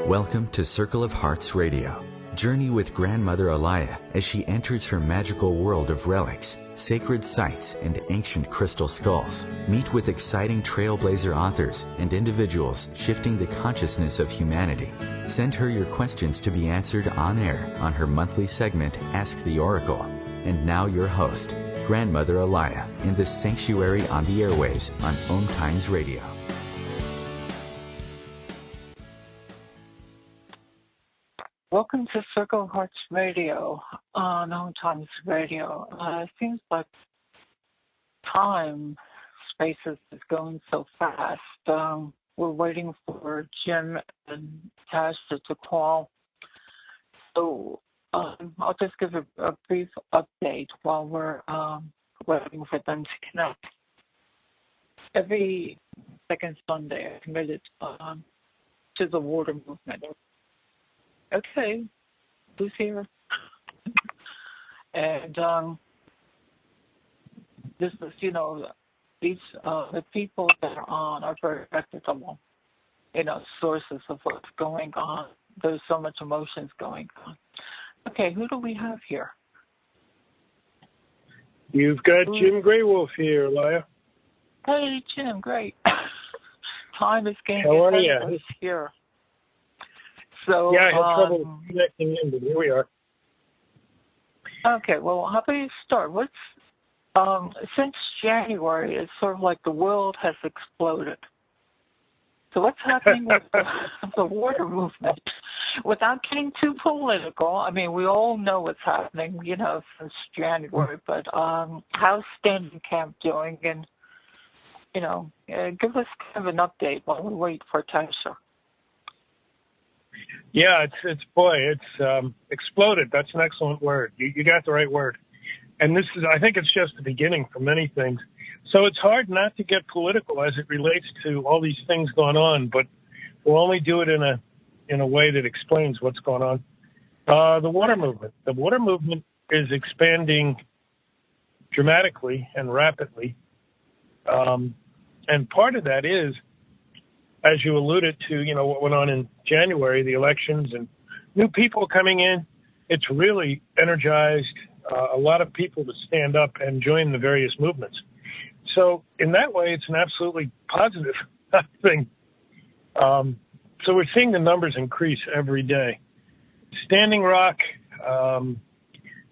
Welcome to Circle of Hearts Radio. Journey with Grandmother Alaya as she enters her magical world of relics, sacred sites, and ancient crystal skulls. Meet with exciting trailblazer authors and individuals shifting the consciousness of humanity. Send her your questions to be answered on air on her monthly segment, Ask the Oracle. And now your host, Grandmother Alaya, in the Sanctuary on the airwaves on OMTimes Radio. Welcome to Circle of Hearts Radio on OMTimes Radio. It seems like spaces is going so fast. We're waiting for Jim and Tasha to call. So I'll just give a brief update while we're waiting for them to connect. Every second Sunday, I'm committed to the water movement. Okay, who's here? And this is, these the people that are on are very reputable, sources of what's going on. There's so much emotions going on. Okay, who do we have here? You've got Jim Graywolf here, Alaya. Hey, Jim, great. Time is getting How are you? Here. So, yeah, I had trouble connecting in, but here we are. Okay, well, how about you start? Since January, it's sort of like the world has exploded. So what's happening with the water movement? Without getting too political, I mean, we all know what's happening, since January, but how's Standing Camp doing? And, give us kind of an update while we wait for Tasha. Yeah, it's exploded. That's an excellent word. You got the right word. And I think it's just the beginning for many things. So it's hard not to get political as it relates to all these things going on, but we'll only do it in a way that explains what's going on. The water movement. The water movement is expanding dramatically and rapidly. And part of that is, as you alluded to, what went on in January, the elections and new people coming in, it's really energized a lot of people to stand up and join the various movements. So in that way, it's an absolutely positive thing. So we're seeing the numbers increase every day. Standing Rock,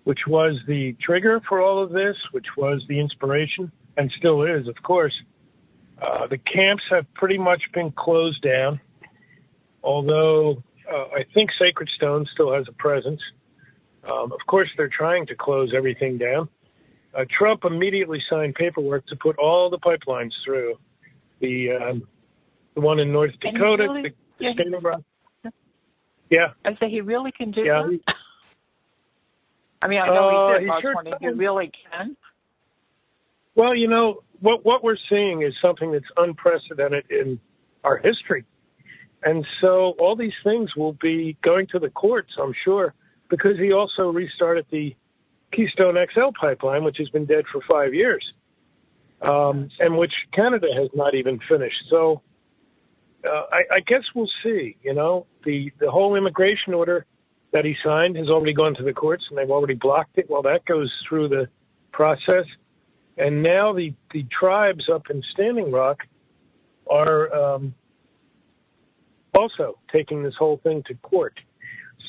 which was the trigger for all of this, which was the inspiration, and still is, of course, the camps have pretty much been closed down, although I think Sacred Stone still has a presence. Of course, they're trying to close everything down. Trump immediately signed paperwork to put all the pipelines through. The one in North Dakota, really, the Standing Rock. Yeah. I say he really can do that? I mean, I know he did, he really can. Well, what we're seeing is something that's unprecedented in our history. And so all these things will be going to the courts, I'm sure, because he also restarted the Keystone XL pipeline, which has been dead for 5 years, and which Canada has not even finished. So I guess we'll see. The whole immigration order that he signed has already gone to the courts, and they've already blocked it. Well, that goes through the process. And now the tribes up in Standing Rock are also taking this whole thing to court.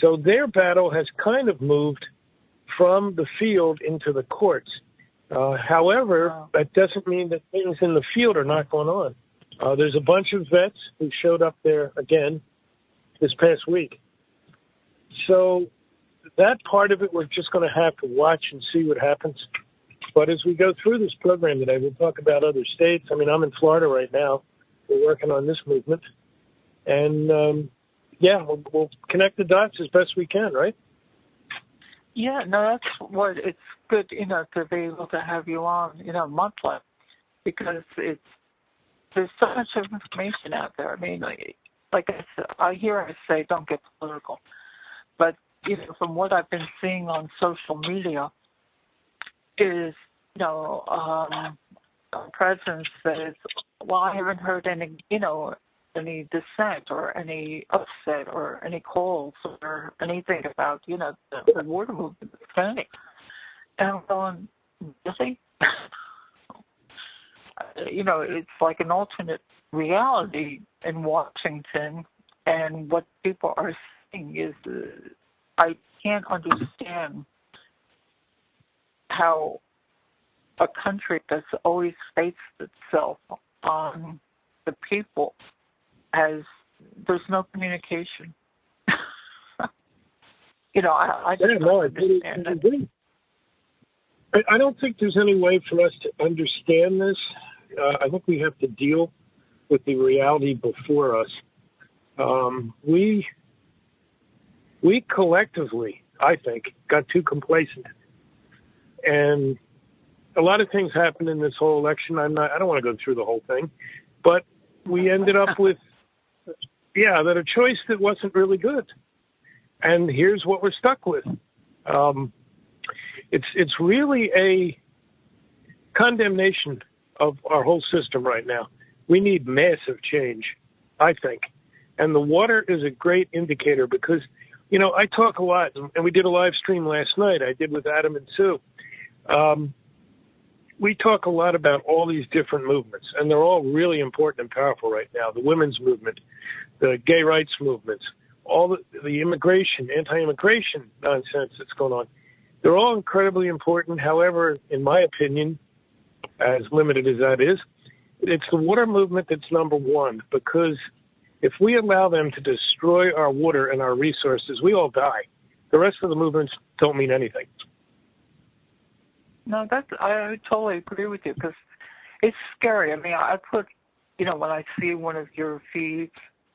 So their battle has kind of moved from the field into the courts. However, that doesn't mean that things in the field are not going on. There's a bunch of vets who showed up there again this past week. So that part of it, we're just going to have to watch and see what happens. But as we go through this program today, we'll talk about other states. I mean, I'm in Florida right now. We're working on this movement. And, we'll connect the dots as best we can, right? Yeah, no, that's what it's good, to be able to have you on, monthly, because there's so much information out there. I mean, like I said, I say don't get political. But, from what I've been seeing on social media is, president says, well, I haven't heard any, any dissent or any upset or any calls or anything about, the water movement standing. And I'm going, really? It's like an alternate reality in Washington, and what people are saying is, I can't understand how a country that's always based itself on the people there's no communication. I just don't understand it. I don't think there's any way for us to understand this. I think we have to deal with the reality before us. We collectively, I think, got too complacent. And a lot of things happened in this whole election. I don't want to go through the whole thing, but we ended up with, that a choice that wasn't really good. And here's what we're stuck with. It's really a condemnation of our whole system right now. We need massive change, I think. And the water is a great indicator because, I talk a lot, and we did a live stream last night. I did with Adam and Sue. We talk a lot about all these different movements, and they're all really important and powerful right now. The women's movement, the gay rights movements, all the immigration, anti-immigration nonsense that's going on. They're all incredibly important. However, in my opinion, as limited as that is, it's the water movement that's number one, because if we allow them to destroy our water and our resources, we all die. The rest of the movements don't mean anything. No, I totally agree with you, because it's scary. I mean, I put, when I see one of your feeds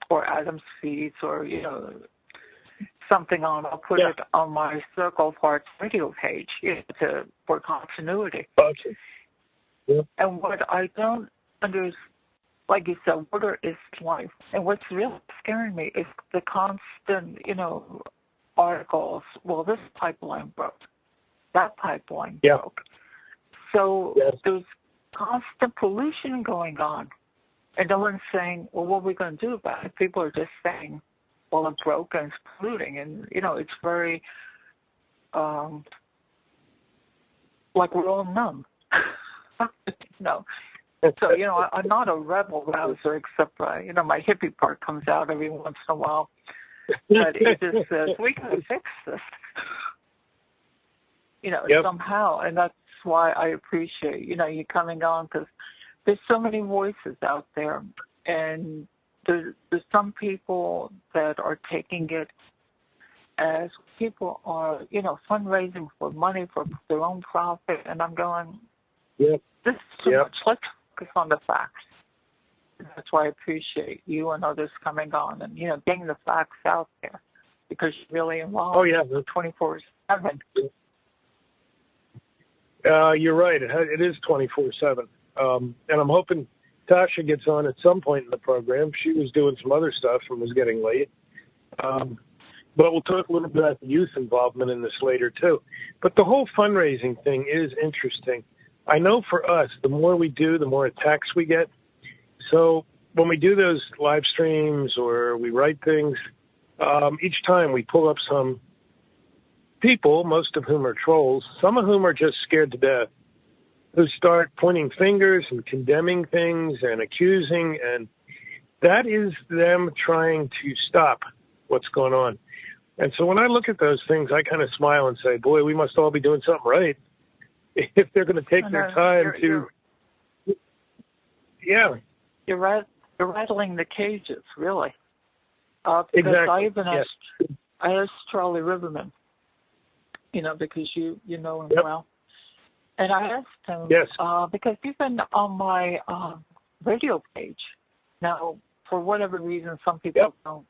or Adam's feeds or, something on, I'll put it on my Circle of Hearts radio page for continuity. Okay. Yeah. And what I don't understand, like you said, water is life. And what's really scaring me is the constant, articles. Well, this pipeline broke. That pipeline broke. So there's constant pollution going on. And no one's saying, well, what are we going to do about it? People are just saying, well, it broke and it's polluting. And, it's very, like we're all numb. So, I'm not a rebel rouser, except, my hippie part comes out every once in a while. But it just says, we got to fix this. Somehow. And that's why I appreciate, you coming on, because there's so many voices out there. And there's some people that are taking it as people are, fundraising for money for their own profit. And I'm going, this is too much. Let's focus on the facts. And that's why I appreciate you and others coming on and, getting the facts out there, because you're really involved 24/7. You're right. It is 24/7. And I'm hoping Tasha gets on at some point in the program. She was doing some other stuff and was getting late. But we'll talk a little bit about the youth involvement in this later, too. But the whole fundraising thing is interesting. I know for us, the more we do, the more attacks we get. So when we do those live streams or we write things, each time we pull up some people, most of whom are trolls, some of whom are just scared to death, who start pointing fingers and condemning things and accusing, and that is them trying to stop what's going on. And so when I look at those things, I kind of smile and say, boy, we must all be doing something right if they're going to take their time You're rattling the cages, really. Because exactly. I asked Charlie Riverman, because you know him well. And I asked him, because you've been on my radio page. Now, for whatever reason, some people don't,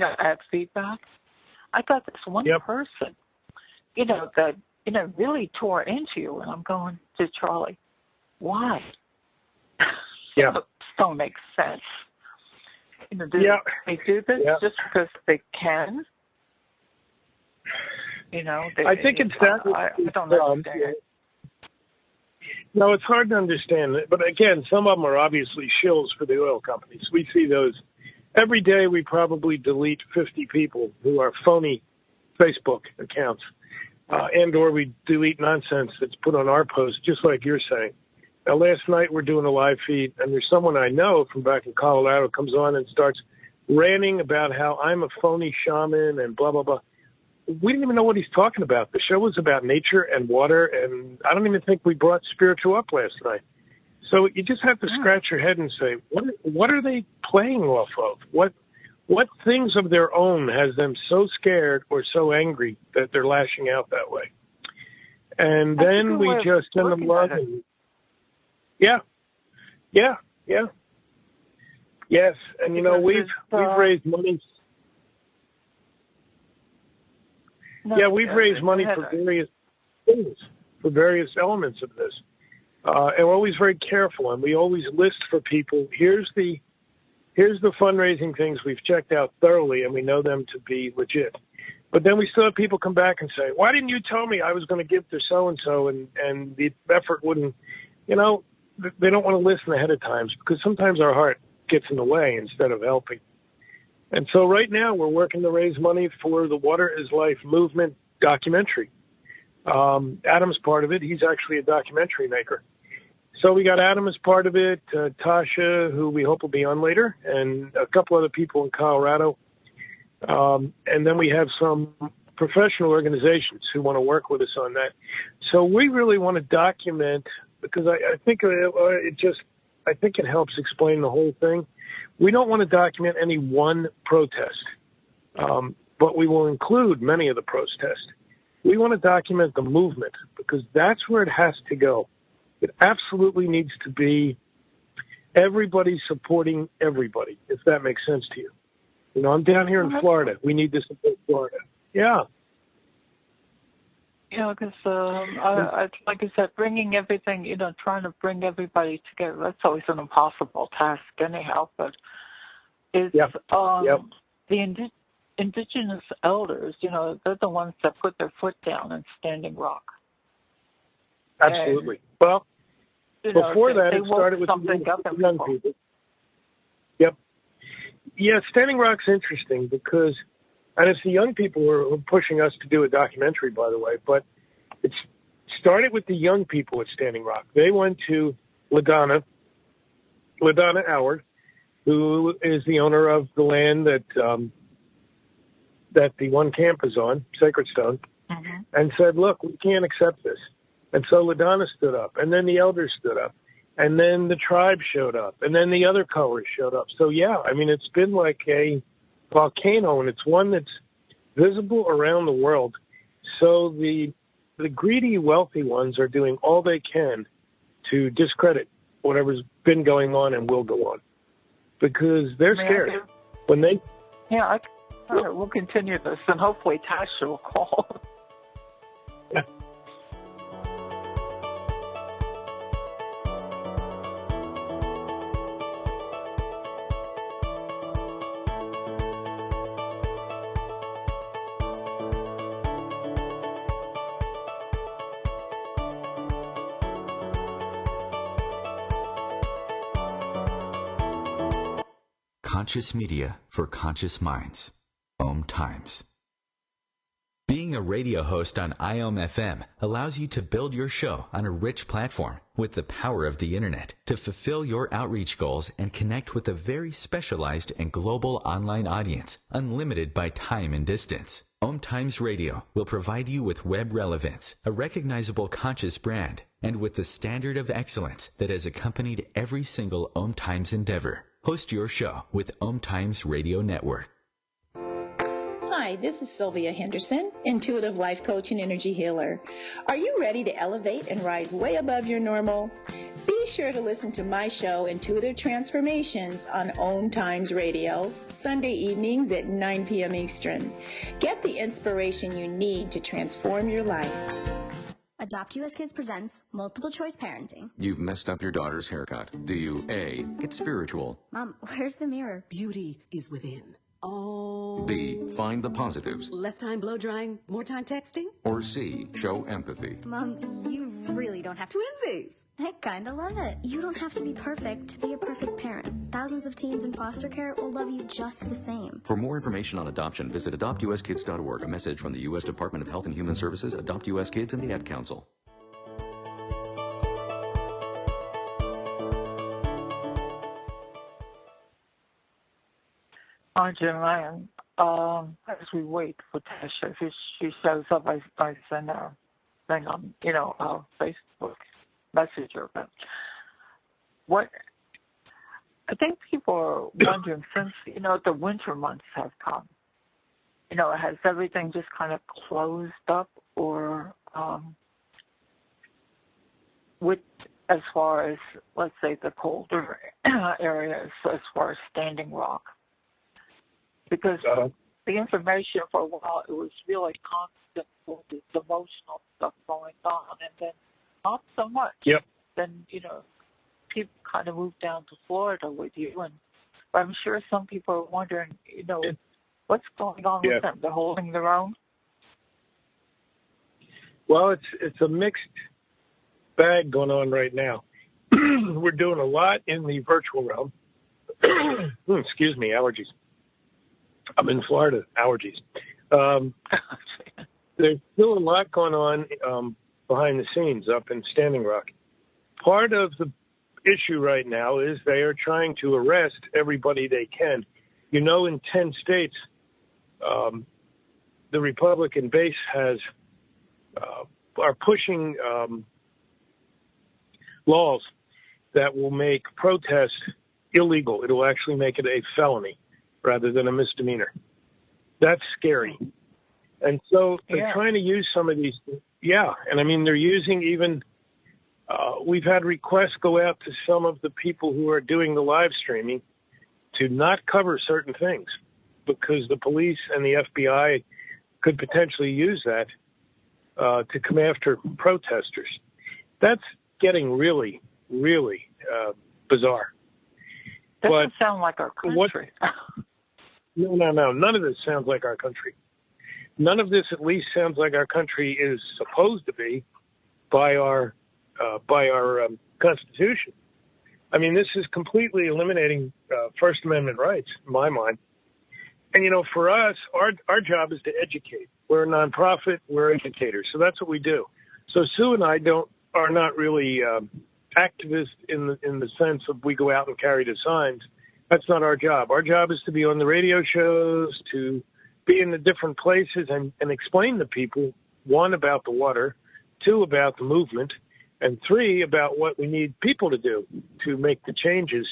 add feedback. I got this one person, that, really tore into you. And I'm going to Charlie, why? This don't make sense. They do this just because they can. I think it's that. I don't understand. No, it's hard to understand. But again, some of them are obviously shills for the oil companies. We see those every day we probably delete 50 people who are phony Facebook accounts, and or we delete nonsense that's put on our posts, just like you're saying. Now, last night we're doing a live feed, and there's someone I know from back in Colorado comes on and starts ranting about how I'm a phony shaman and blah, blah, blah. We didn't even know what he's talking about. The show was about nature and water, and I don't even think we brought spiritual up last night. So you just have to scratch your head and say, what are they playing off of? What things of their own has them so scared or so angry that they're lashing out that way? And then we just send them love. Yeah. Yes. And, you know, we've raised money. We've raised money for various things, for various elements of this. And we're always very careful, and we always list for people, here's the fundraising things we've checked out thoroughly, and we know them to be legit. But then we still have people come back and say, why didn't you tell me I was going to give to so-and-so, and the effort wouldn't, you know, they don't want to listen ahead of time, because sometimes our heart gets in the way instead of helping. And so right now we're working to raise money for the Water is Life movement documentary. Adam's part of it. He's actually a documentary maker. So we got Adam as part of it, Tasha, who we hope will be on later, and a couple other people in Colorado. And then we have some professional organizations who want to work with us on that. So we really want to document, because I think it helps explain the whole thing. We don't want to document any one protest, but we will include many of the protests. We want to document the movement, because that's where it has to go. It absolutely needs to be everybody supporting everybody, if that makes sense to you. You know, I'm down here in Florida. We need to support Florida. Yeah. Yeah, because like I said, bringing everything, you know, trying to bring everybody together, that's always an impossible task anyhow, but it's the indigenous elders, you know, they're the ones that put their foot down in Standing Rock. Absolutely. And, well, before that, it started with the young people. Yep. Yeah, Standing Rock's interesting because, and it's the young people who are pushing us to do a documentary, by the way, but it started with the young people at Standing Rock. They went to LaDonna Howard, who is the owner of the land that the one camp is on, Sacred Stone, and said, look, we can't accept this. And so LaDonna stood up, and then the elders stood up, and then the tribe showed up, and then the other colors showed up. So, yeah, I mean, it's been like a volcano, and it's one that's visible around the world. So the greedy, wealthy ones are doing all they can to discredit whatever's been going on and will go on, because they're scared. We'll continue this, and hopefully Tasha will call. Yeah. Conscious media for conscious minds. OMTimes. Being a radio host on IOM-FM allows you to build your show on a rich platform with the power of the internet to fulfill your outreach goals and connect with a very specialized and global online audience, unlimited by time and distance. OMTimes Radio will provide you with web relevance, a recognizable conscious brand, and with the standard of excellence that has accompanied every single OMTimes endeavor. Host your show with OMTimes Radio Network. Hi, this is Sylvia Henderson, intuitive life coach and energy healer. Are you ready to elevate and rise way above your normal? Be sure to listen to my show, Intuitive Transformations, on OMTimes Radio, Sunday evenings at 9 p.m. Eastern. Get the inspiration you need to transform your life. Adopt US Kids presents Multiple Choice Parenting. You've messed up your daughter's haircut. Do you A, get spiritual? Mom, where's the mirror? Beauty is within. Oh. B, find the positives. Less time blow drying, more time texting? Or C, show empathy? Mom, you really don't have to. Twinsies. I kind of love it. You don't have to be perfect to be a perfect parent. Thousands of teens in foster care will love you just the same. For more information on adoption, visit adoptuskids.org. A message from the U.S. Department of Health and Human Services, Adopt U.S. Kids, and the Ad Council. Hi, Jim. As we wait for Tasha, if she shows up, I send her thing on, Facebook Messenger. But what I think people are wondering, since the winter months have come, has everything just kind of closed up, or with as far as, let's say, the colder areas, as far as Standing Rock? Because the information for a while, it was really constant with the emotional stuff going on, and then not so much. Yep. Then, people kind of moved down to Florida with you, and I'm sure some people are wondering, what's going on with them? They're holding their own? Well, it's a mixed bag going on right now. We're doing a lot in the virtual realm. Excuse me, allergies. I'm in Florida, allergies. There's still a lot going on behind the scenes up in Standing Rock. Part of the issue right now is they are trying to arrest everybody they can. In 10 states, the Republican base are pushing laws that will make protest illegal. It will actually make it a felony rather than a misdemeanor. That's scary. And so they're trying to use some of these. Yeah. And I mean, they're using even, we've had requests go out to some of the people who are doing the live streaming to not cover certain things because the police and the FBI could potentially use that to come after protesters. That's getting really, really bizarre. Doesn't sound like our country. No. None of this sounds like our country. None of this at least sounds like our country is supposed to be by our Constitution. I mean, this is completely eliminating First Amendment rights, in my mind. And, for us, our job is to educate. We're a nonprofit. We're educators. So that's what we do. So Sue and I are not really activists in the sense of we go out and carry the signs. That's not our job. Our job is to be on the radio shows, to be in the different places and explain to people, one, about the water, two, about the movement, and three, about what we need people to do to make the changes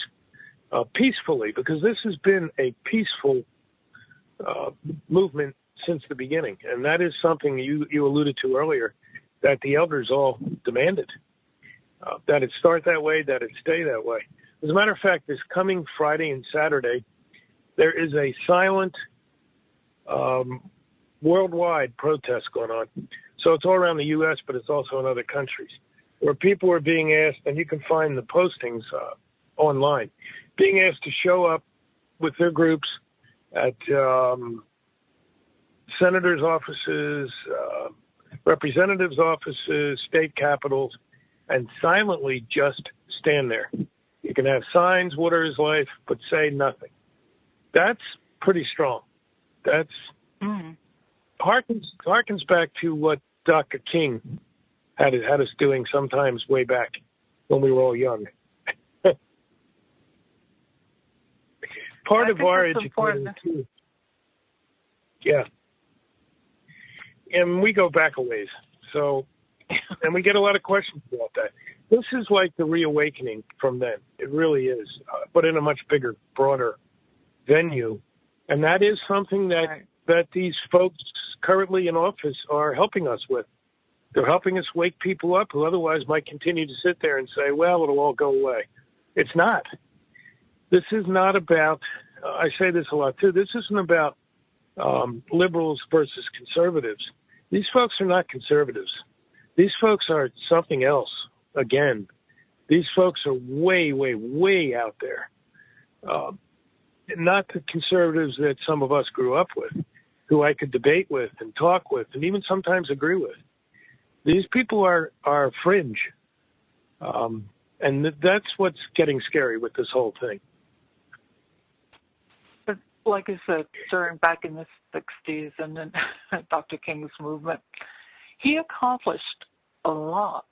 peacefully, because this has been a peaceful movement since the beginning. And that is something you alluded to earlier, that the elders all demanded, that it start that way, that it stay that way. As a matter of fact, this coming Friday and Saturday, there is a silent worldwide protest going on. So it's all around the U.S., but it's also in other countries, where people are being asked, and you can find the postings online, being asked to show up with their groups at senators' offices, representatives' offices, state capitals, and silently just stand there. You can have signs, water is life, but say nothing. That's pretty strong. That's harkens back to what Dr. King had us doing sometimes way back when we were all young. Part of our education too. Yeah. And we go back a ways. So, and we get a lot of questions about that. This is like the reawakening from then. It really is, but in a much bigger, broader venue. And that is something that these folks currently in office are helping us with. They're helping us wake people up who otherwise might continue to sit there and say, well, it'll all go away. It's not. This is not about, I say this a lot too, this isn't about liberals versus conservatives. These folks are not conservatives. These folks are something else. Again, these folks are way, way, way out there. Not the conservatives that some of us grew up with, who I could debate with and talk with and even sometimes agree with. These people are fringe. And that's what's getting scary with this whole thing. But like I said, back in the 60s and then Dr. King's movement, he accomplished a lot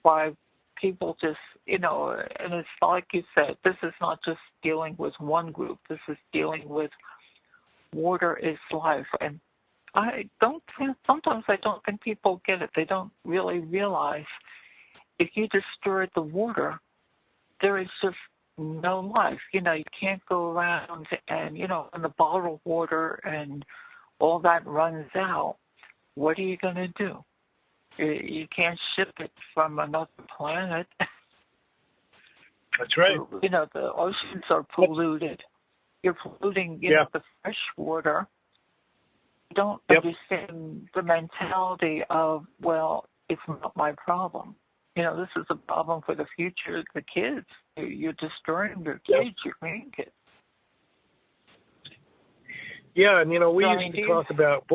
by people just, and it's like you said, this is not just dealing with one group. This is dealing with water is life. And sometimes I don't think people get it. They don't really realize if you destroy the water, there is just no life. You can't go around and, when the bottled water and all that runs out, what are you going to do? You can't ship it from another planet. That's right. The oceans are polluted. You're polluting, the fresh water. You don't understand the mentality of, well, it's not my problem. This is a problem for the future, the kids. You're destroying your kids, your grandkids. Yeah, and, we used to talk about,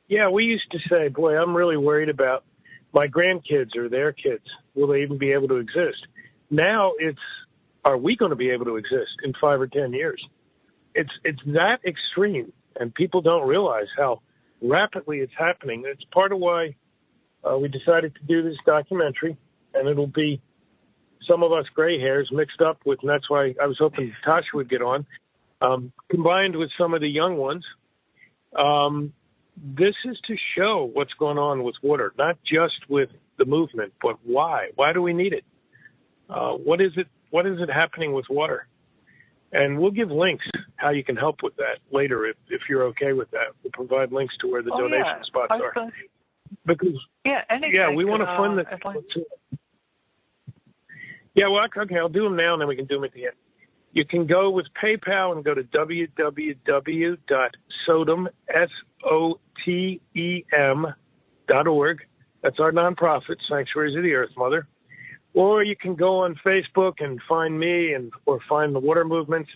we used to say, I'm really worried about my grandkids or their kids. Will they even be able to exist? Now are we going to be able to exist in 5 or 10 years? It's that extreme, and people don't realize how rapidly it's happening. It's part of why we decided to do this documentary, and it'll be some of us gray hairs mixed up with, and that's why I was hoping Tasha would get on, combined with some of the young ones. This is to show what's going on with water, not just with the movement, but why. Why do we need it? What is it happening with water? And we'll give links how you can help with that later if you're okay with that. We'll provide links to where the donation spots are. Because we want to fund this. Okay, I'll do them now, and then we can do them at the end. You can go with PayPal and go to www.sotem, SOTEM.org. That's our nonprofit, Sanctuaries of the Earth Mother. Or you can go on Facebook and find me or find the water movement,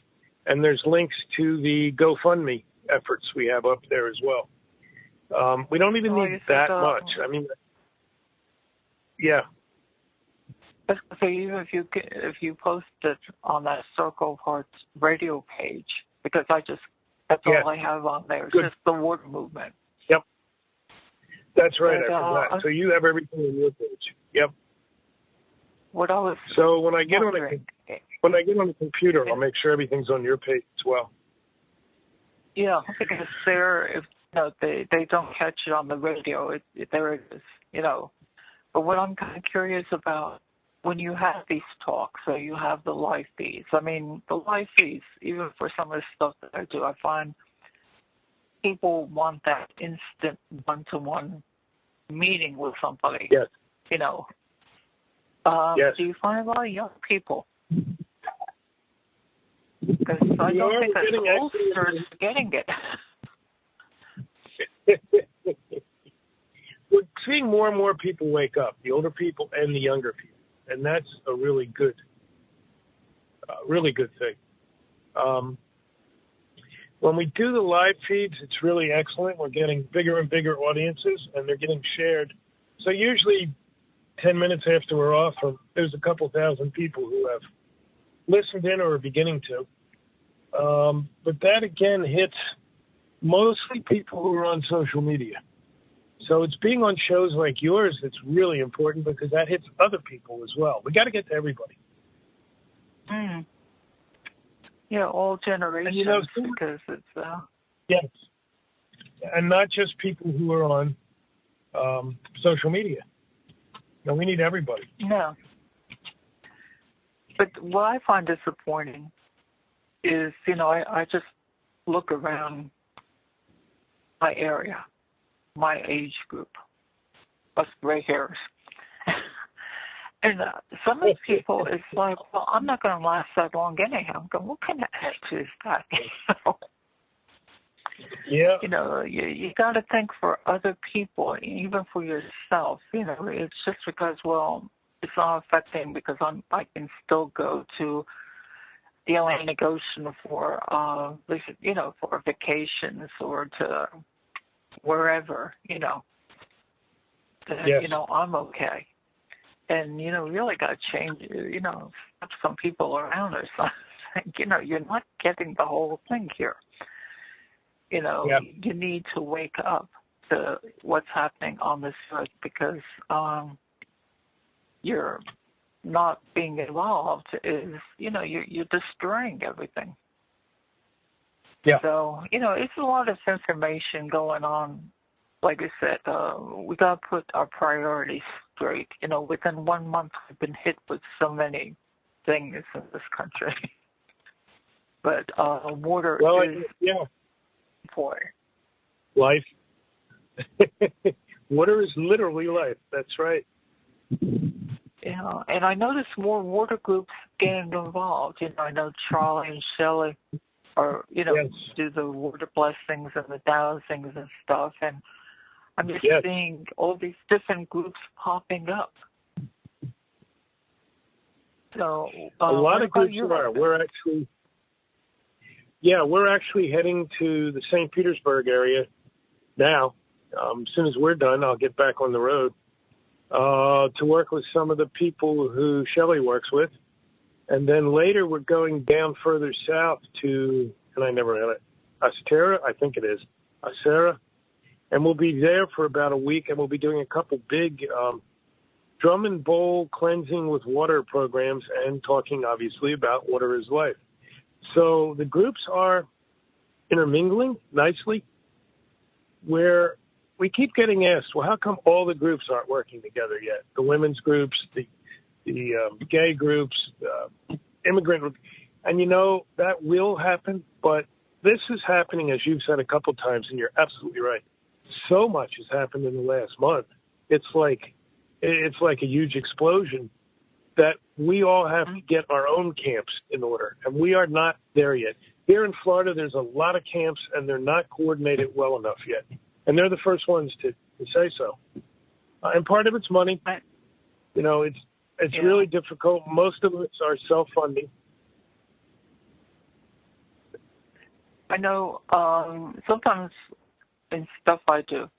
and there's links to the GoFundMe efforts we have up there as well. We don't even need that much. I mean, So even if you post it on that Circle of Hearts radio page, because that's all I have on there. It's just the water movement. Yep. That's right. I forgot. So you have everything on your page. Yep. So when I get on the computer, I'll make sure everything's on your page as well. Yeah, because if they don't catch it on the radio, there it is. But what I'm kind of curious about, when you have these talks, so you have the live feeds. I mean, the live feeds, even for some of the stuff that I do, I find people want that instant one-to-one meeting with somebody. Yes. Yes. Do you find a lot of young people? Because I don't think that the oldsters are getting it. We're seeing more and more people wake up, the older people and the younger people. And that's a really good thing. When we do the live feeds, it's really excellent. We're getting bigger and bigger audiences, and they're getting shared. So usually 10 minutes after we're off, there's a couple thousand people who have listened in or are beginning to. But that, again, hits mostly people who are on social media. So it's being on shows like yours that's really important because that hits other people as well. We got to get to everybody. Yeah, all generations, because it's... Yes. And not just people who are on social media. No, we need everybody. No. But what I find disappointing is, I just look around my area, my age group, us gray hairs. And some of the people, it's like, well, I'm not going to last that long anyhow. I'm going, what kind of attitude is that? Yeah. You got to think for other people, even for yourself. It's just because, well, it's not affecting because I can still go to the Atlantic Ocean for, for vacations or to wherever, that, Yes. I'm okay. And, really got to change, some people around or something. You're not getting the whole thing here. You need to wake up to what's happening on this earth because you're not being involved is, you're destroying everything. Yeah. So, it's a lot of information going on. Like I said, we got to put our priorities straight. Within 1 month, we've been hit with so many things in this country. But water is important. Life. Water is literally life. That's right. Yeah, and I notice more water groups getting involved. I know Charlie and Shelley are, do the water blessings and the dowsings and stuff. And I'm just seeing all these different groups popping up. So a lot of groups are. We're actually heading to the St. Petersburg area now. As soon as we're done, I'll get back on the road to work with some of the people who Shelley works with. And then later we're going down further south to, and I never had it, Astera, I think it is, Astera. And we'll be there for about a week, and we'll be doing a couple big drum and bowl cleansing with water programs and talking, obviously, about water is life. So the groups are intermingling nicely, where we keep getting asked, well, how come all the groups aren't working together yet? The women's groups, the gay groups, immigrant groups. And, that will happen, but this is happening, as you've said a couple times, and you're absolutely right. So much has happened in the last month. It's like a huge explosion that we all have to get our own camps in order, and we are not there yet. Here in Florida, there's a lot of camps, and they're not coordinated well enough yet. And they're the first ones to say so. And part of it's money. It's really difficult. Most of it are self-funding. I know sometimes in stuff I do,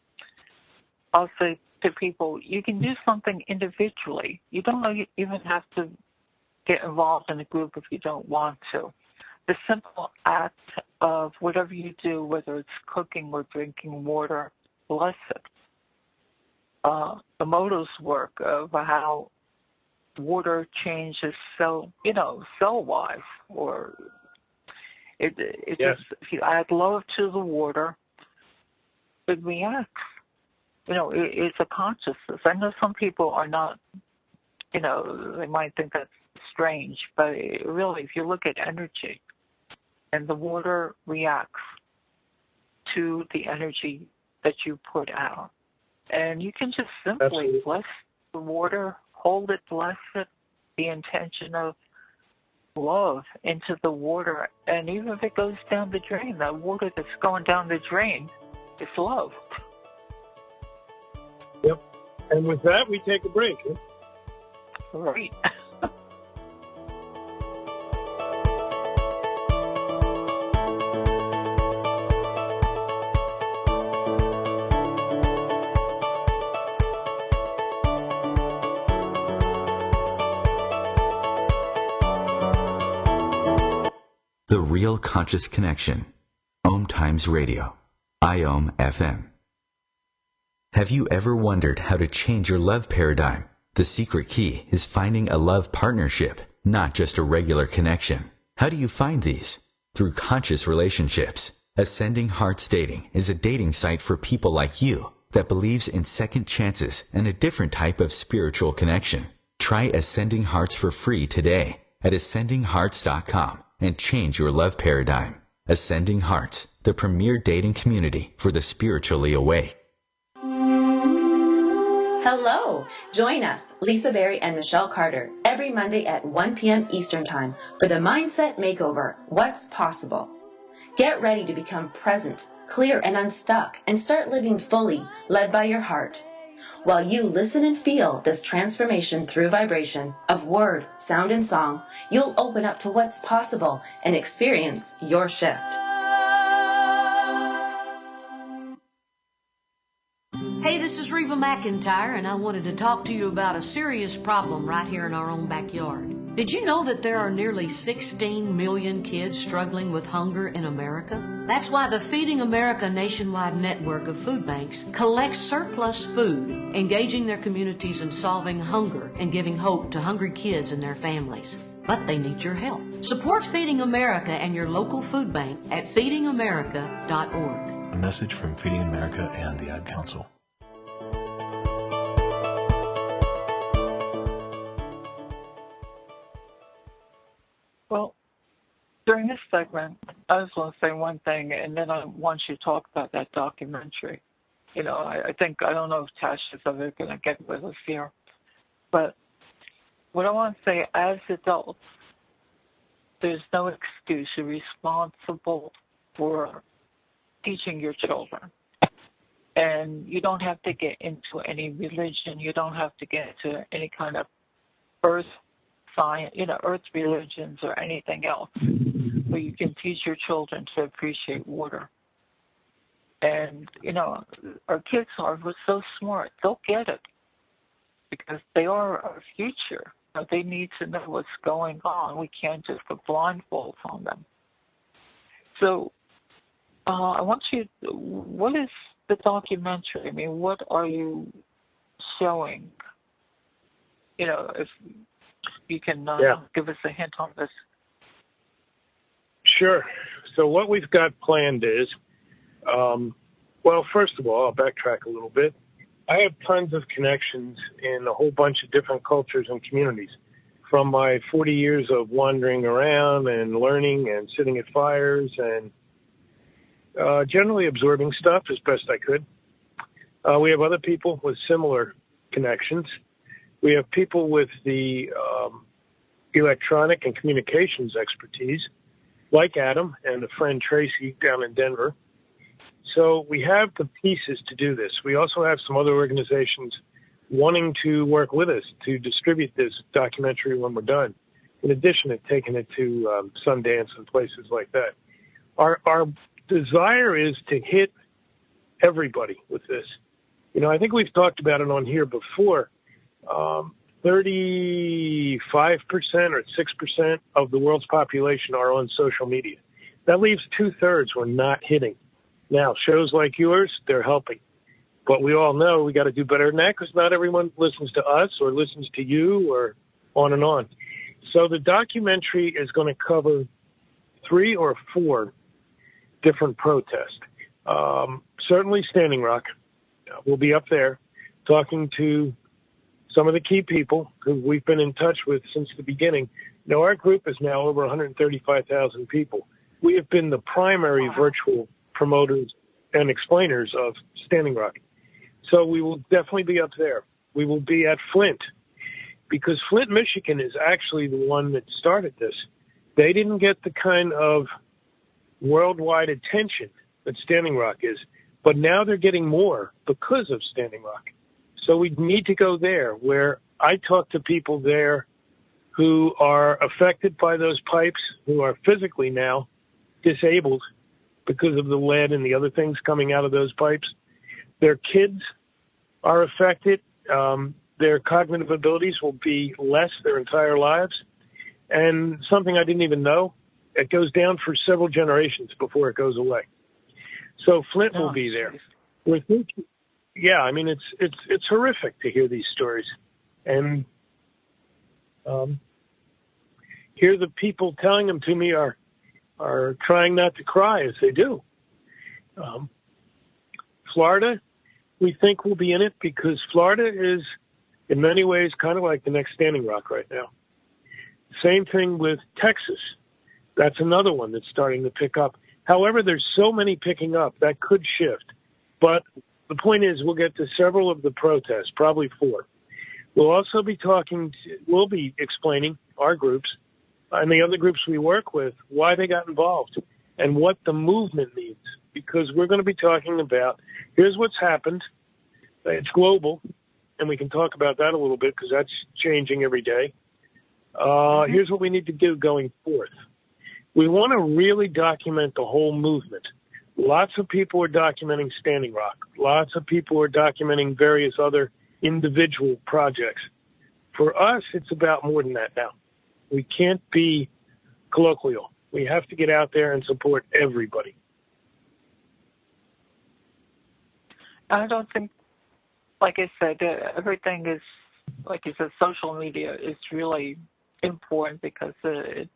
I'll say to people, you can do something individually. You don't even have to get involved in a group if you don't want to. The simple act of whatever you do, whether it's cooking or drinking water, bless it. The Moto's work of how water changes cell-wise, or it just, if you add love to the water, it reacts. It's a consciousness. I know some people are not, they might think that's strange, but really, if you look at energy, and the water reacts to the energy that you put out. And you can just simply bless the water, hold it, bless it, the intention of love into the water. And even if it goes down the drain, that water that's going down the drain is love. Yep. And with that, we take a break. Right. The Real Conscious Connection. OMTimes Radio. IOM FM. Have you ever wondered how to change your love paradigm? The secret key is finding a love partnership, not just a regular connection. How do you find these? Through conscious relationships. Ascending Hearts Dating is a dating site for people like you that believes in second chances and a different type of spiritual connection. Try Ascending Hearts for free today at ascendinghearts.com and change your love paradigm. Ascending Hearts, the premier dating community for the spiritually awake. Hello! Join us, Lisa Berry and Michelle Carter, every Monday at 1 p.m. Eastern Time for the Mindset Makeover, What's Possible. Get ready to become present, clear, and unstuck, and start living fully, led by your heart. While you listen and feel this transformation through vibration of word, sound, and song, you'll open up to what's possible and experience your shift. Hey, this is Reva McIntyre, and I wanted to talk to you about a serious problem right here in our own backyard. Did you know that there are nearly 16 million kids struggling with hunger in America? That's why the Feeding America nationwide network of food banks collects surplus food, engaging their communities in solving hunger and giving hope to hungry kids and their families. But they need your help. Support Feeding America and your local food bank at feedingamerica.org. A message from Feeding America and the Ad Council. Well, during this segment, I just want to say one thing, and then I want you to talk about that documentary. You know, I don't know if Tasha's ever going to get with us here, but what I want to say, as adults, there's no excuse. You're responsible for teaching your children. And you don't have to get into any religion. You don't have to get into any kind of earth science, earth religions or anything else. But you can teach your children to appreciate water. And, our kids are so smart. They'll get it because they are our future. They need to know what's going on. We can't just put blindfolds on them. So I want you, what is the documentary? I mean, what are you showing? If you can give us a hint on this. Sure. So what we've got planned is, well, first of all, I'll backtrack a little bit. I have tons of connections in a whole bunch of different cultures and communities. From my 40 years of wandering around and learning and sitting at fires and generally absorbing stuff as best I could. We have other people with similar connections. We have people with the electronic and communications expertise, like Adam and a friend Tracy down in Denver. So we have the pieces to do this. We also have some other organizations wanting to work with us to distribute this documentary when we're done, in addition to taking it to Sundance and places like that. Our desire is to hit everybody with this. I think we've talked about it on here before. 35% or 6% of the world's population are on social media. That leaves 2/3 we're not hitting. Now, shows like yours, they're helping. But we all know we got to do better than that because not everyone listens to us or listens to you or on and on. So the documentary is going to cover 3 or 4 different protests. Certainly Standing Rock. We'll be up there talking to some of the key people who we've been in touch with since the beginning. Our group is now over 135,000 people. We have been the primary virtual promoters and explainers of Standing Rock. So we will definitely be up there. We will be at Flint because Flint, Michigan is actually the one that started this. They didn't get the kind of worldwide attention that Standing Rock is, but now they're getting more because of Standing Rock. So we need to go there where I talk to people there who are affected by those pipes, who are physically now disabled because of the lead and the other things coming out of those pipes. Their kids are affected. Their cognitive abilities will be less their entire lives. And something I didn't even know, it goes down for several generations before it goes away. So Flint will be there. We're thinking, it's horrific to hear these stories. And hear the people telling them to me are trying not to cry as they do. Florida, we think will be in it because Florida is in many ways kind of like the next Standing Rock right now. Same thing with Texas. That's another one that's starting to pick up. However, there's so many picking up that could shift. But the point is we'll get to several of the protests, probably 4. We'll also be we'll be explaining our groups and the other groups we work with, why they got involved and what the movement needs. Because we're going to be talking about, here's what's happened. It's global, and we can talk about that a little bit because that's changing every day. Here's what we need to do going forth. We want to really document the whole movement. Lots of people are documenting Standing Rock. Lots of people are documenting various other individual projects. For us, it's about more than that now. We can't be colloquial. We have to get out there and support everybody. I don't think, like I said, everything is, like you said, social media is really important because it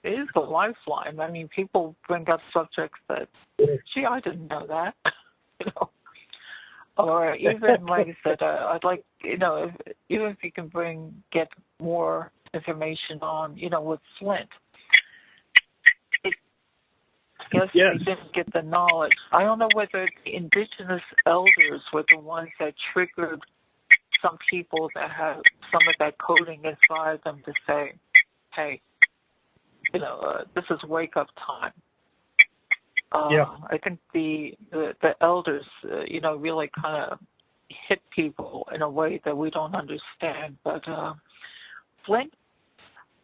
is a lifeline. I mean, people bring up subjects that, gee, I didn't know that, you know. Or even, like I said, I'd like, you know, even if you can get more information on, you know, with Flint. Yes, we didn't get the knowledge. I don't know whether the indigenous elders were the ones that triggered some people that have some of that coding inside them to say, hey, you know, this is wake-up time. I think the elders, you know, really kind of hit people in a way that we don't understand. But Flint,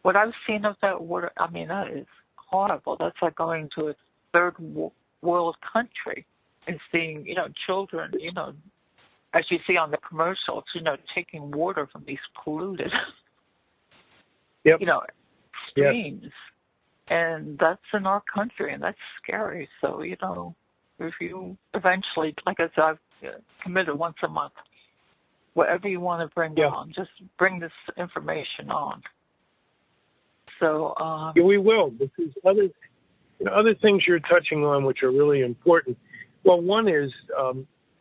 what I've seen of that water, I mean, that is horrible. That's like going to a third world country and seeing, you know, children, you know, as you see on the commercials, you know, taking water from these polluted, you know, streams. Yep. And that's in our country, and that's scary. So, you know, if you eventually, like I said, I've committed once a month, whatever you want to bring on, just bring this information on. So we will. Because other things you're touching on which are really important. Well, one is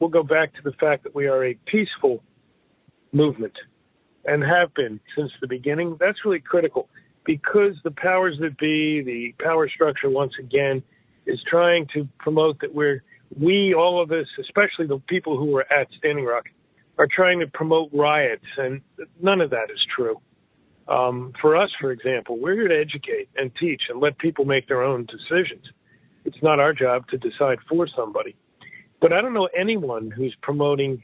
we'll go back to the fact that we are a peaceful movement and have been since the beginning. That's really critical. Because the powers that be, the power structure, once again, is trying to promote that all of us, especially the people who were at Standing Rock, are trying to promote riots, and none of that is true. For us, for example, we're here to educate and teach and let people make their own decisions. It's not our job to decide for somebody. But I don't know anyone who's promoting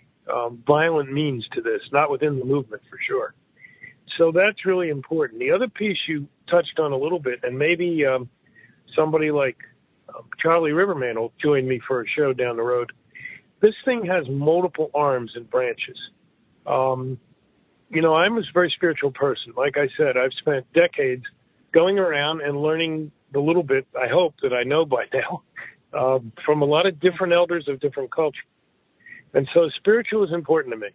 violent means to this, not within the movement for sure. So that's really important. The other piece you touched on a little bit, and maybe somebody like Charlie Riverman will join me for a show down the road. This thing has multiple arms and branches. You know, I'm a very spiritual person. Like I said, I've spent decades going around and learning the little bit, I hope, that I know by now, from a lot of different elders of different cultures. And so spiritual is important to me.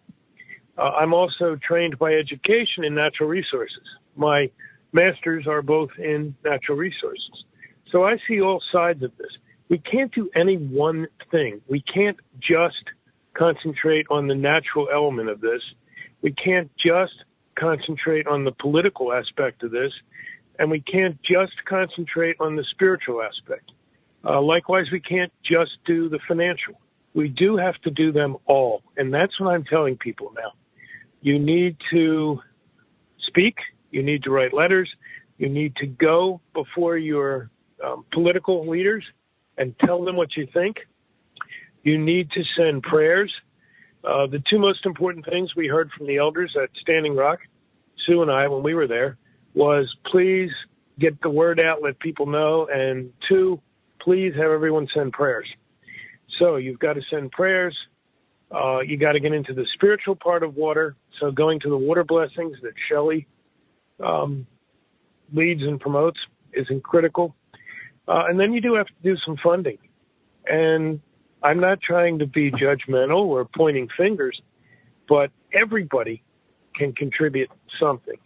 I'm also trained by education in natural resources. My masters are both in natural resources. So I see all sides of this. We can't do any one thing. We can't just concentrate on the natural element of this. We can't just concentrate on the political aspect of this. And we can't just concentrate on the spiritual aspect. Likewise, we can't just do the financial. We do have to do them all. And that's what I'm telling people now. You need to speak. You need to write letters. You need to go before your political leaders and tell them what you think. You need to send prayers. The two most important things we heard from the elders at Standing Rock, Sue and I, when we were there, was please get the word out, let people know, and two, please have everyone send prayers. So you've got to send prayers. You got to get into the spiritual part of water. So going to the water blessings that Shelley leads and promotes is critical. And then you do have to do some funding. And I'm not trying to be judgmental or pointing fingers, but everybody can contribute something.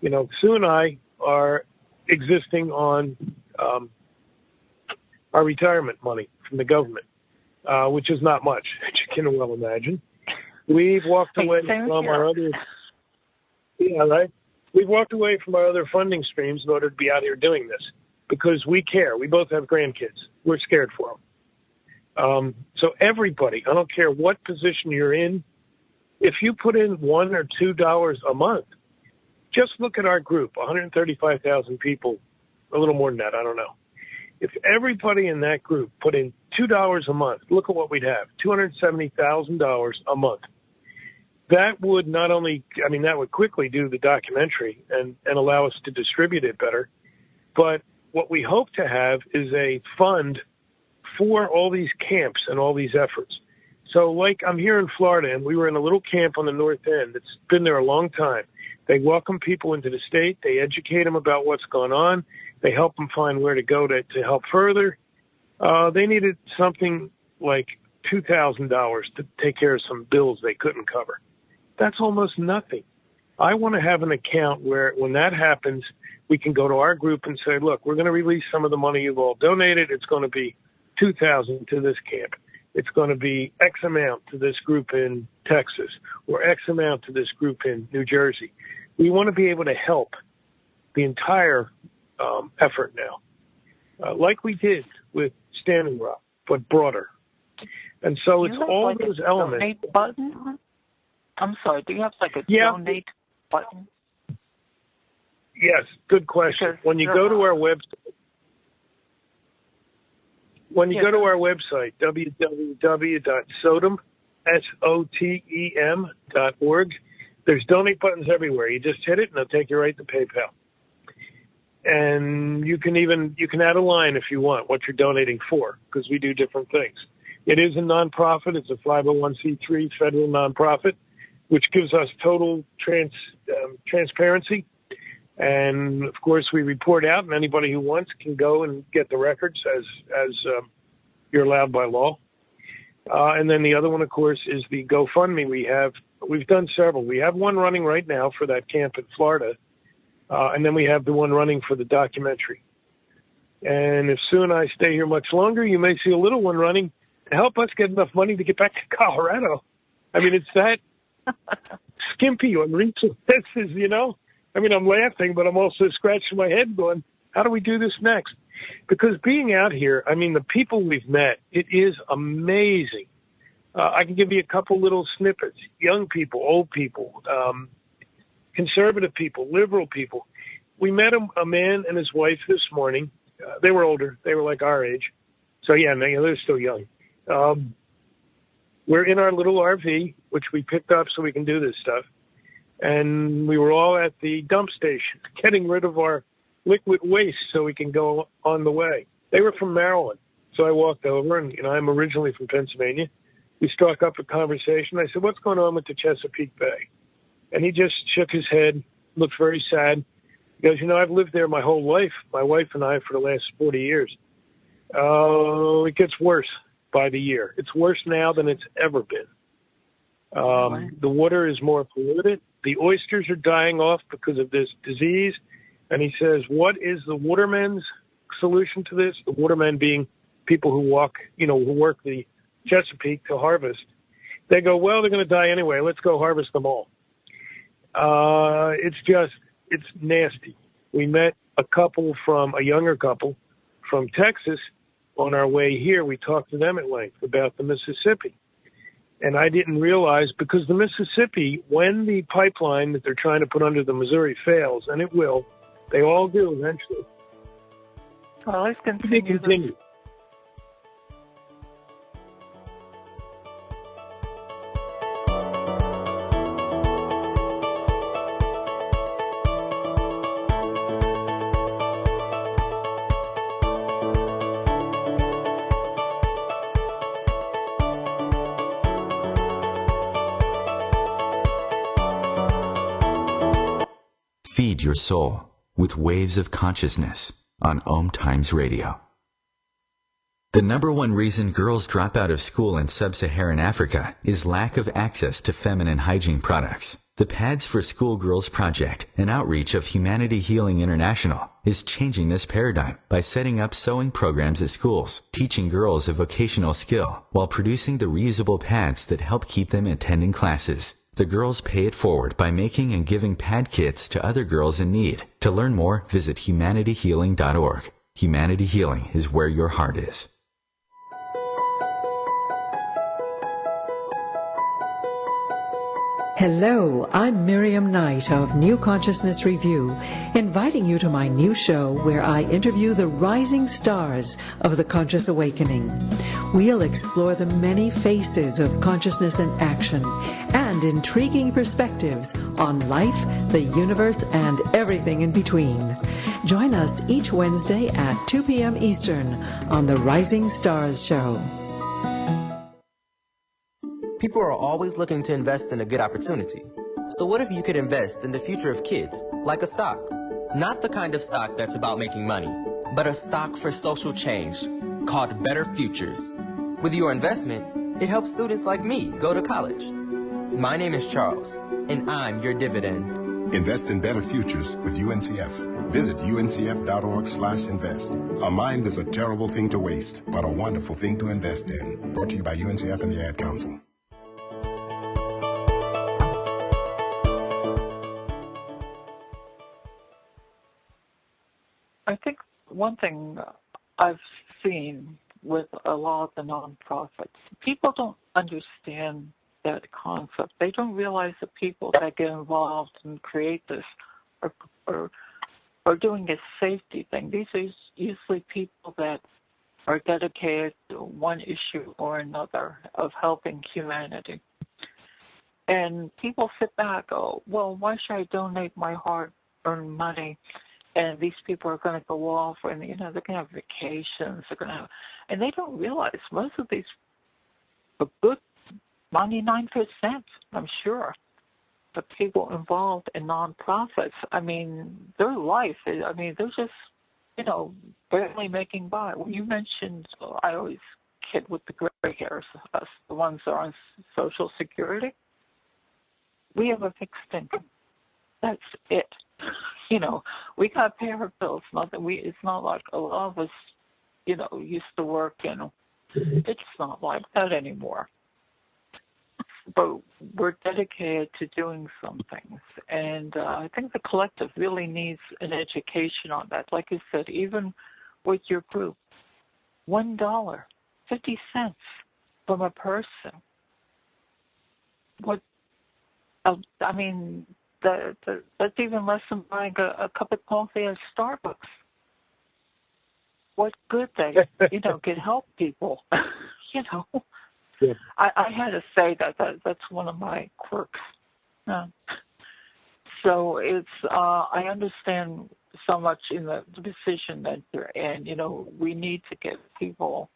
You know, Sue and I are existing on our retirement money from the government. Which is not much, as you can well imagine. We've walked away from our other, We've walked away from our other funding streams in order to be out here doing this because we care. We both have grandkids. We're scared for them. So everybody, I don't care what position you're in, if you put in $1 or $2 a month, just look at our group, 135,000 people, a little more than that, I don't know. If everybody in that group put in $2 a month, look at what we'd have, $270,000 a month. That would not only, that would quickly do the documentary and allow us to distribute it better. But what we hope to have is a fund before all these camps and all these efforts. So like I'm here in Florida, and we were in a little camp on the North End. It's been there a long time. They welcome people into the state. They educate them about what's going on. They help them find where to go to help further. They needed something like $2,000 to take care of some bills they couldn't cover. That's almost nothing. I want to have an account where when that happens, we can go to our group and say, look, we're going to release some of the money you've all donated. It's going to be $2,000 to this camp. It's going to be X amount to this group in Texas or X amount to this group in New Jersey. We want to be able to help the entire effort now, like we did with Standing Rock, but broader. And so it's all like those elements. Donate button? I'm sorry, do you have like a donate button? Yes, good question. Because when you go to our website, www.sotem.org, there's donate buttons everywhere. You just hit it and they'll take you right to PayPal. And you can add a line if you want what you're donating for, because we do different things. It is a nonprofit. It's a 501c3 federal nonprofit, which gives us total transparency. And of course, we report out, and anybody who wants can go and get the records as you're allowed by law. And then the other one, of course, is the GoFundMe. We've done several. We have one running right now for that camp in Florida. And then we have the one running for the documentary. And if soon I stay here much longer, you may see a little one running to help us get enough money to get back to Colorado. I mean, it's that skimpy on resources, you know. I mean, I'm laughing, but I'm also scratching my head going, how do we do this next? Because being out here, I mean, the people we've met, it is amazing. I can give you a couple little snippets. Young people, old people, conservative people, liberal people. We met a man and his wife this morning. They were older. They were like our age. So, yeah, they're still young. We're in our little RV, which we picked up so we can do this stuff. And we were all at the dump station getting rid of our liquid waste so we can go on the way. They were from Maryland. So I walked over, and, I'm originally from Pennsylvania. We struck up a conversation. I said, what's going on with the Chesapeake Bay? And he just shook his head, looked very sad. He goes, I've lived there my whole life, my wife and I, for the last 40 years. It gets worse by the year. It's worse now than it's ever been. The water is more polluted. The oysters are dying off because of this disease. And he says, what is the watermen's solution to this? The watermen being people who walk, who work the Chesapeake to harvest. They go, well, they're going to die anyway. Let's go harvest them all. It's nasty. We met a younger couple from Texas on our way here. We talked to them at length about the Mississippi. And I didn't realize, because the Mississippi, when the pipeline that they're trying to put under the Missouri fails, and it will, they all do eventually. Well, let's continue. Feed your soul with waves of consciousness on OMTimes Radio. The number one reason girls drop out of school in sub-Saharan Africa is lack of access to feminine hygiene products. The Pads for Schoolgirls Project, an outreach of Humanity Healing International, is changing this paradigm by setting up sewing programs at schools, teaching girls a vocational skill, while producing the reusable pads that help keep them attending classes. The girls pay it forward by making and giving pad kits to other girls in need. To learn more, visit humanityhealing.org. Humanity Healing is where your heart is. Hello, I'm Miriam Knight of New Consciousness Review, inviting you to my new show where I interview the rising stars of the conscious awakening. We'll explore the many faces of consciousness in action and intriguing perspectives on life, the universe, and everything in between. Join us each Wednesday at 2 p.m. Eastern on the Rising Stars Show. People are always looking to invest in a good opportunity. So what if you could invest in the future of kids, like a stock? Not the kind of stock that's about making money, but a stock for social change called Better Futures. With your investment, it helps students like me go to college. My name is Charles, and I'm your dividend. Invest in better futures with UNCF. Visit uncf.org/invest. A mind is a terrible thing to waste, but a wonderful thing to invest in. Brought to you by UNCF and the Ad Council. I think one thing I've seen with a lot of the nonprofits, people don't understand that concept. They don't realize the people that get involved and create this are doing a safety thing. These are usually people that are dedicated to one issue or another of helping humanity. And people sit back, oh, well, why should I donate my hard-earned money? And these people are going to go off, and they're going to have vacations. They're going to have, and they don't realize most of these, a good 99%, I'm sure, the people involved in nonprofits. I mean, their life. I mean, they're just, barely making by. When you mentioned, I always kid with the gray hairs, us, the ones that are on Social Security. We have a fixed income. That's it. We got to pay our bills. It's not like a lot of us, used to work, it's not like that anymore. But we're dedicated to doing some things. And I think the collective really needs an education on that. Like you said, even with your group, $1, 50 cents from a person. That's even less than buying a cup of coffee at Starbucks. What good they, can help people, Yeah. I had to say that's one of my quirks. So it's, I understand so much in the position that you're in. We need to get people,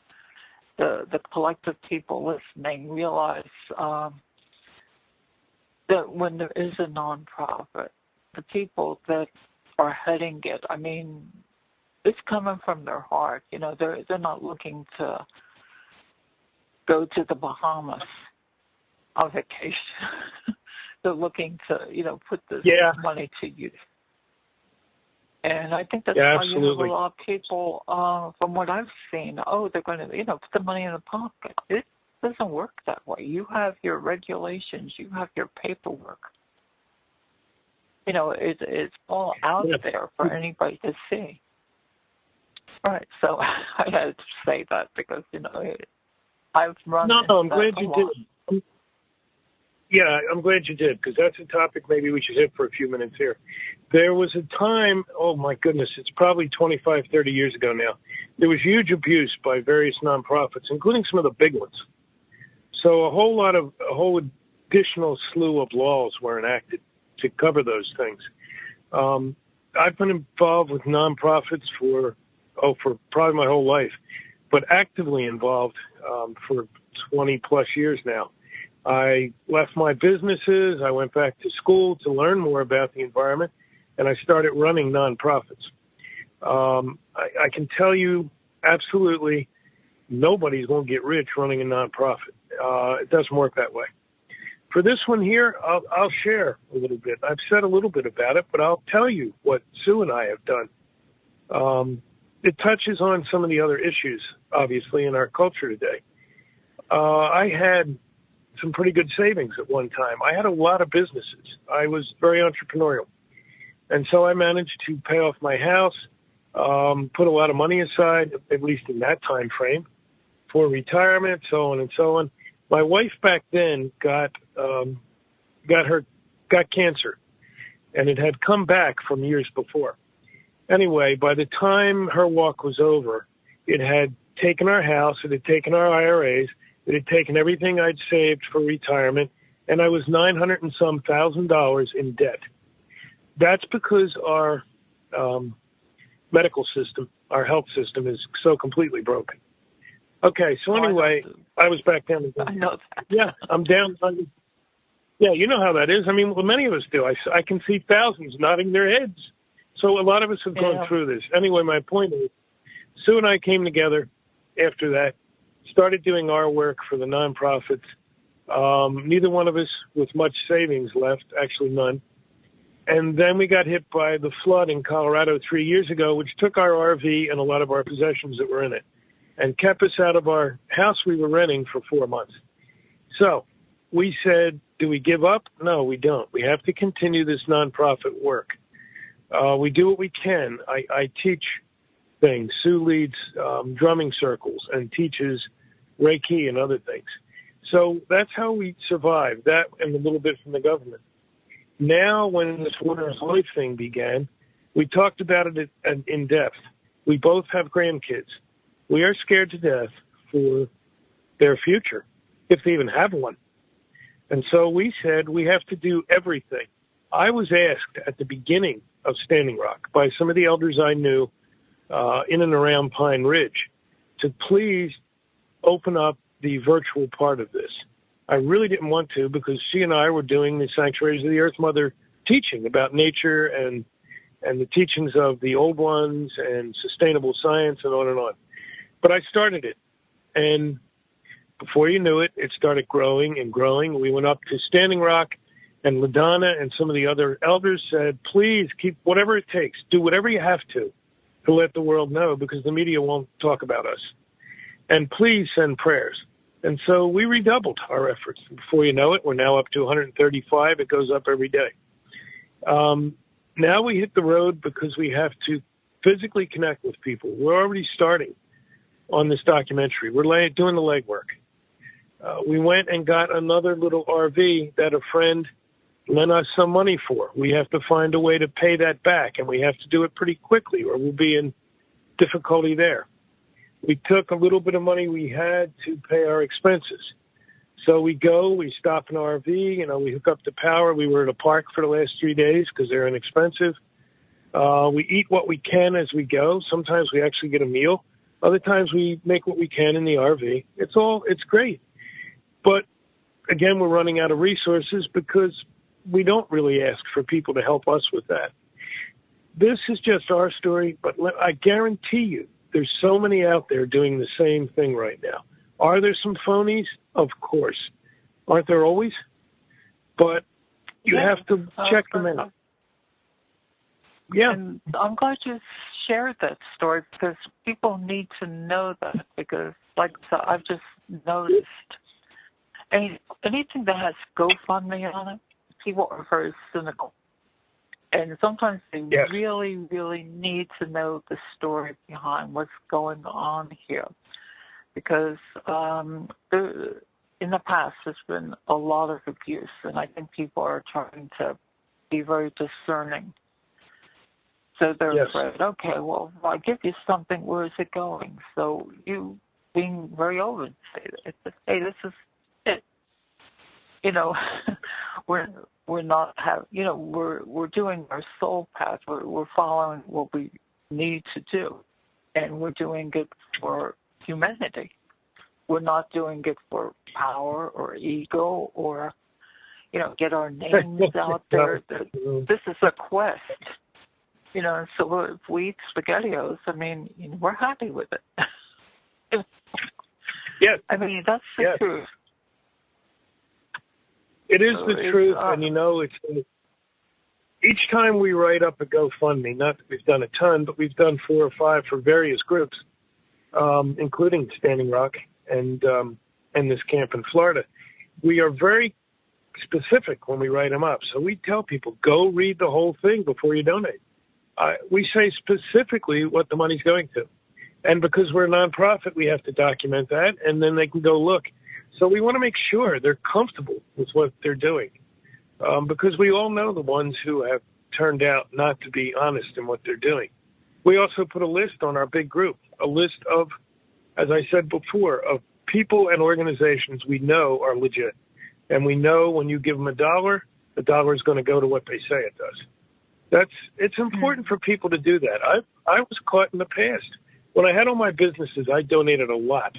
the collective people listening, realize that when there is a nonprofit, the people that are heading it, I mean, it's coming from their heart. They're not looking to go to the Bahamas on vacation. They're looking to, put this money to use. And I think that's why you have a lot of people, from what I've seen, they're going to, put the money in the pocket. It doesn't work that way. You have your regulations. You have your paperwork. It's all out there for anybody to see. All right, so I had to say that because, I've run. No, I'm glad you did. Yeah, I'm glad you did, because that's a topic maybe we should hit for a few minutes here. There was a time, oh my goodness, it's probably 25, 30 years ago now, there was huge abuse by various nonprofits, including some of the big ones. So a whole additional slew of laws were enacted to cover those things. I've been involved with nonprofits for probably my whole life, but actively involved for 20 plus years now. I left my businesses. I went back to school to learn more about the environment, and I started running nonprofits. I can tell you absolutely nobody's going to get rich running a nonprofit. It doesn't work that way. For this one here, I'll share a little bit. I've said a little bit about it, but I'll tell you what Sue and I have done. It touches on some of the other issues, obviously, in our culture today. I had some pretty good savings at one time. I had a lot of businesses. I was very entrepreneurial. And so I managed to pay off my house, put a lot of money aside, at least in that time frame, for retirement, so on and so on. My wife back then got cancer, and it had come back from years before. Anyway, by the time her walk was over, it had taken our house, it had taken our IRAs, it had taken everything I'd saved for retirement, and I was $900 and some thousand in debt. That's because our medical system, our health system, is so completely broken. Okay, so anyway, I was back down. I know that. Yeah, I'm down. Yeah, you know how that is. I mean, well, many of us do. I can see thousands nodding their heads. So a lot of us have gone through this. Anyway, my point is, Sue and I came together after that, started doing our work for the nonprofits. Neither one of us with much savings left, actually none. And then we got hit by the flood in Colorado 3 years ago, which took our RV and a lot of our possessions that were in it and kept us out of our house we were renting for 4 months. So we said, do we give up? No, we don't. We have to continue this nonprofit work. We do what we can. I teach things. Sue leads drumming circles and teaches Reiki and other things. So that's how we survive, that and a little bit from the government. Now, when this Water is Life thing began, we talked about it in depth. We both have grandkids. We are scared to death for their future, if they even have one. And so we said we have to do everything. I was asked at the beginning of Standing Rock by some of the elders I knew in and around Pine Ridge to please open up the virtual part of this. I really didn't want to because she and I were doing the Sanctuaries of the Earth Mother teaching about nature and the teachings of the old ones and sustainable science and on and on. But I started it, and before you knew it, it started growing and growing. We went up to Standing Rock, and LaDonna and some of the other elders said, please keep whatever it takes, do whatever you have to let the world know, because the media won't talk about us. And please send prayers. And so we redoubled our efforts. Before you know it, we're now up to 135. It goes up every day. Now we hit the road because we have to physically connect with people. We're already starting on this documentary. We're doing the legwork. We went and got another little RV that a friend lent us some money for. We have to find a way to pay that back, and we have to do it pretty quickly or we'll be in difficulty there. We took a little bit of money we had to pay our expenses. So we stop an RV, we hook up the power. We were at a park for the last 3 days because they're inexpensive. We eat what we can as we go. Sometimes we actually get a meal. Other times we make what we can in the RV. It's great. But again, we're running out of resources because we don't really ask for people to help us with that. This is just our story, but I guarantee you there's so many out there doing the same thing right now. Are there some phonies? Of course. Aren't there always? But you have to check them out. Yeah. And I'm glad you shared that story because people need to know that because, like I said, I've just noticed anything that has GoFundMe on it, people are very cynical. And sometimes they really, really need to know the story behind what's going on here. Because in the past, there's been a lot of abuse, and I think people are trying to be very discerning. So they're afraid, okay, well, if I give you something, where is it going? So you being very open, say, hey, this is it. We're not we're doing our soul path. We're following what we need to do, and we're doing it for humanity. We're not doing it for power or ego or get our names out there. This is a quest. So if we eat SpaghettiOs, we're happy with it. Yes. That's the truth. It is the truth, and it's each time we write up a GoFundMe, not that we've done a ton, but we've done 4 or 5 for various groups, including Standing Rock and this camp in Florida. We are very specific when we write them up. So we tell people, go read the whole thing before you donate. We say specifically what the money's going to. And because we're a nonprofit, we have to document that, and then they can go look. So we want to make sure they're comfortable with what they're doing, because we all know the ones who have turned out not to be honest in what they're doing. We also put a list on our big group, a list of, as I said before, of people and organizations we know are legit. And we know when you give them $1, the dollar is going to go to what they say it does. It's important for people to do that. I was caught in the past. When I had all my businesses, I donated a lot.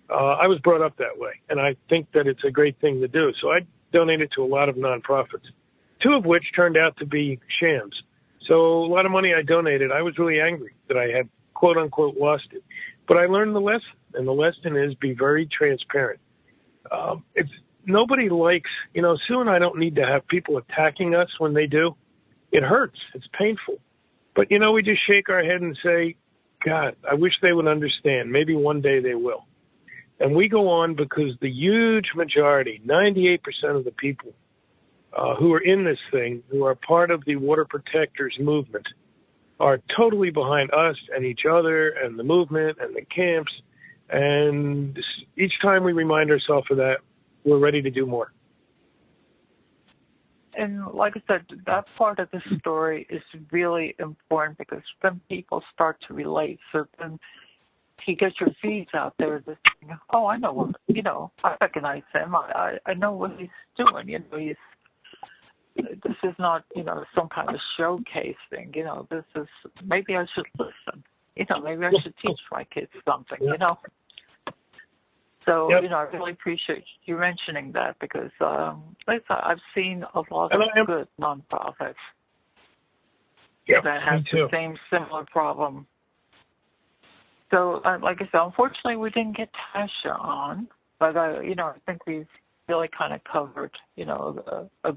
I was brought up that way, and I think that it's a great thing to do. So I donated to a lot of nonprofits, 2 of which turned out to be shams. So a lot of money I donated, I was really angry that I had, quote unquote, lost it. But I learned the lesson, and the lesson is be very transparent. Nobody likes, Sue and I don't need to have people attacking us when they do. It hurts. It's painful. But, we just shake our head and say, God, I wish they would understand. Maybe one day they will. And we go on because the huge majority, 98% of the people who are in this thing, who are part of the water protectors movement, are totally behind us and each other and the movement and the camps. And each time we remind ourselves of that, we're ready to do more. And like I said, that part of the story is really important because then people start to relate. So then you get your feeds out there that, oh, I know what, I recognize him. I know what he's doing. This is not, some kind of showcase thing. This is, maybe I should listen. Maybe I should teach my kids something, So, I really appreciate you mentioning that because, like I said, I've seen a lot of good nonprofits that have the same similar problem. So, like I said, unfortunately, we didn't get Tasha on, but I think we've really kind of covered, a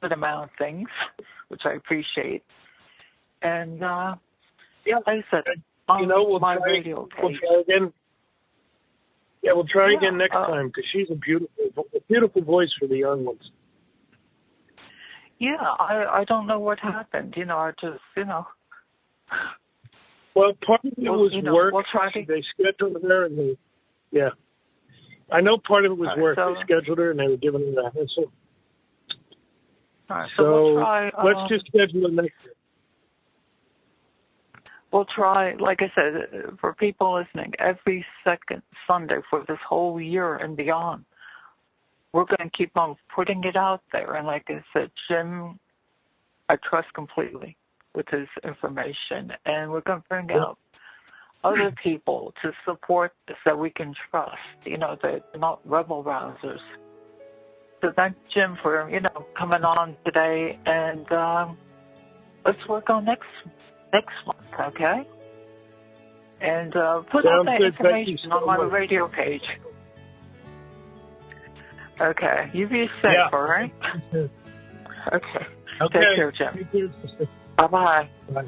good amount of things, which I appreciate. And like I said, on my radio page. We'll try again. Yeah, we'll try again next time because she's a beautiful voice for the young ones. Yeah, I don't know what happened. I just, Well, part of it was work. We'll try to... They scheduled her, and I know part of it was work. They scheduled her, and they were giving her the hassle. All right, so we'll try... let's just schedule it next year. We'll try, like I said, for people listening, every second Sunday for this whole year and beyond. We're going to keep on putting it out there. And like I said, Jim, I trust completely with his information. And we're going to bring out other people to support this that we can trust, they're not rebel rousers. So thank Jim for, coming on today. And let's work on next month, okay? And put out that information on my radio page. Okay. You be safe, all right? Okay. Take care, Jim. Bye-bye. Bye.